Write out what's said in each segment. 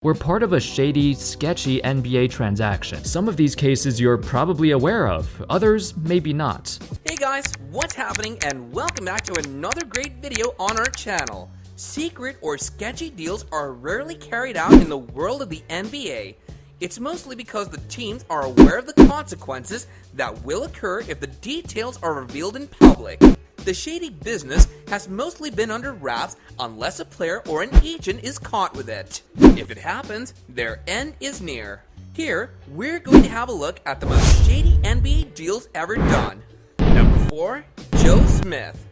were part of a shady, sketchy NBA transaction. Some of these cases you're probably aware of, others maybe not. Hey guys, what's happening, and welcome back to another great video on our channel. Secret or sketchy deals are rarely carried out in the world of the NBA. It's mostly because the teams are aware of the consequences that will occur if the details are revealed in public. The shady business has mostly been under wraps unless a player or an agent is caught with it. If it happens, their end is near. Here, we're going to have a look at the most shady NBA deals ever done. Number 4, Joe Smith.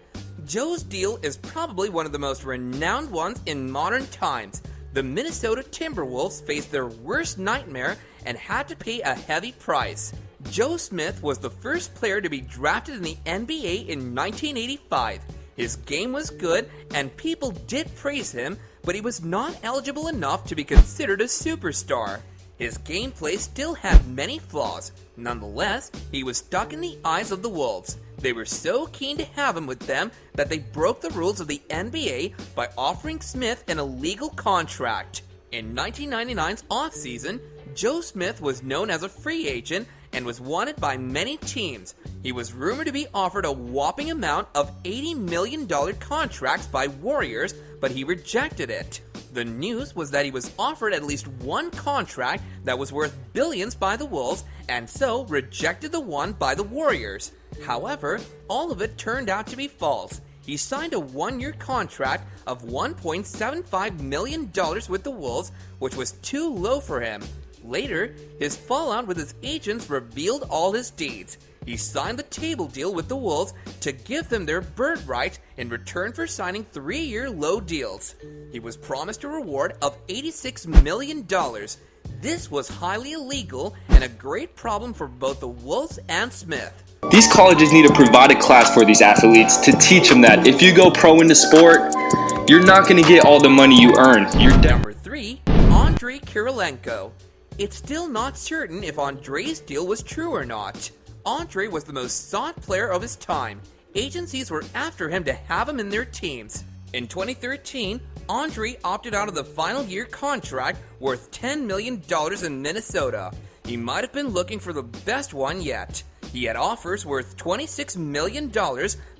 Joe's deal is probably one of the most renowned ones in modern times. The Minnesota Timberwolves faced their worst nightmare and had to pay a heavy price. Joe Smith was the first player to be drafted in the NBA in 1985. His game was good and people did praise him, but he was not eligible enough to be considered a superstar. His gameplay still had many flaws. Nonetheless, he was stuck in the eyes of the Wolves. They were so keen to have him with them that they broke the rules of the NBA by offering Smith an illegal contract. In 1999's offseason, Joe Smith was known as a free agent and was wanted by many teams. He was rumored to be offered a whopping amount of $80 million contracts by Warriors, but he rejected it. The news was that he was offered at least one contract that was worth billions by the Wolves, and so rejected the one by the Warriors. However, all of it turned out to be false. He signed a one-year contract of $1.75 million with the Wolves, which was too low for him. Later, his fallout with his agents revealed all his deeds. He signed the table deal with the Wolves to give them their birthright in return for signing 3-year low deals. He was promised a reward of $86 million. This was highly illegal and a great problem for both the Wolves and Smith. These colleges need to provide a class for these athletes to teach them that if you go pro in the sport, you're not going to get all the money you earn. Number 3, Andrei Kirilenko. It's still not certain if Andrei's deal was true or not. Andrei was the most sought player of his time. Agencies were after him to have him in their teams. In 2013, Andrei opted out of the final year contract worth $10 million in Minnesota. He might have been looking for the best one yet. He had offers worth $26 million,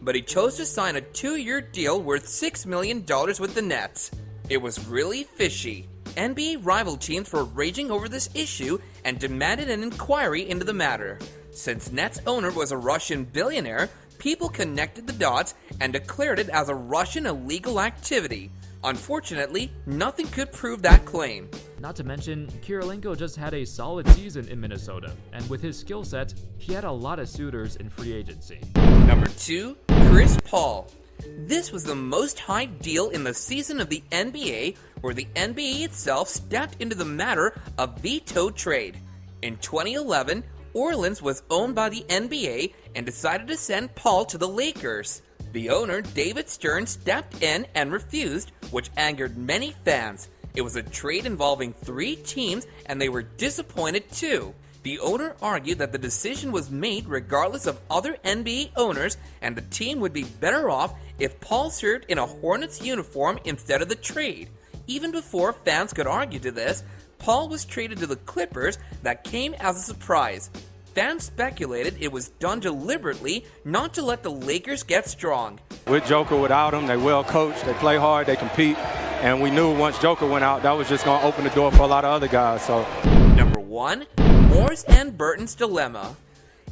but he chose to sign a 2-year deal worth $6 million with the Nets. It was really fishy. NBA rival teams were raging over this issue and demanded an inquiry into the matter. Since Nets owner was a Russian billionaire, people connected the dots and declared it as a Russian illegal activity. Unfortunately, nothing could prove that claim. Not to mention, Kirilenko just had a solid season in Minnesota, and with his skill set, he had a lot of suitors in free agency. Number 2, Chris Paul. This was the most hyped deal in the season of the NBA, where the NBA itself stepped into the matter of veto trade. In 2011, Orleans was owned by the NBA and decided to send Paul to the Lakers. The owner, David Stern, stepped in and refused, which angered many fans. It was a trade involving 3 teams, and they were disappointed too. The owner argued that the decision was made regardless of other NBA owners, and the team would be better off if Paul served in a Hornets uniform instead of the trade. Even before fans could argue to this, Paul was traded to the Clippers. That came as a surprise. Fans speculated it was done deliberately not to let the Lakers get strong. With Joker, without him, they well coached, they play hard, they compete, and we knew once Joker went out, that was just going to open the door for a lot of other guys. So, Number 1, Morris and Burton's dilemma.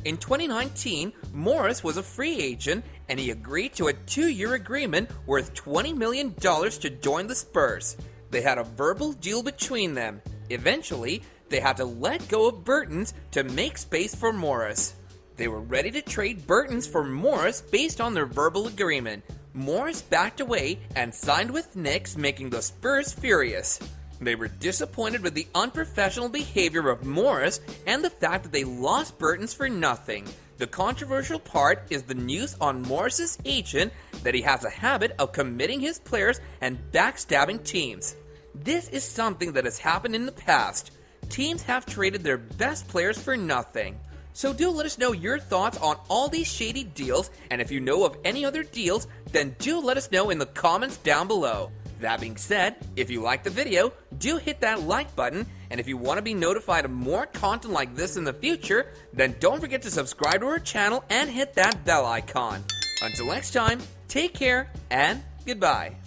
In 2019, Morris was a free agent and he agreed to a 2-year agreement worth $20 million to join the Spurs. They had a verbal deal between them. Eventually, they had to let go of Burton's to make space for Morris. They were ready to trade Burton's for Morris based on their verbal agreement. Morris backed away and signed with Knicks, making the Spurs furious. They were disappointed with the unprofessional behavior of Morris and the fact that they lost Burton's for nothing. The controversial part is the news on Morris's agent that he has a habit of committing his players and backstabbing teams. This is something that has happened in the past. Teams have traded their best players for nothing. So do let us know your thoughts on all these shady deals, and if you know of any other deals, then do let us know in the comments down below. That being said, if you liked the video, do hit that like button, and if you want to be notified of more content like this in the future, then don't forget to subscribe to our channel and hit that bell icon. Until next time, take care and goodbye.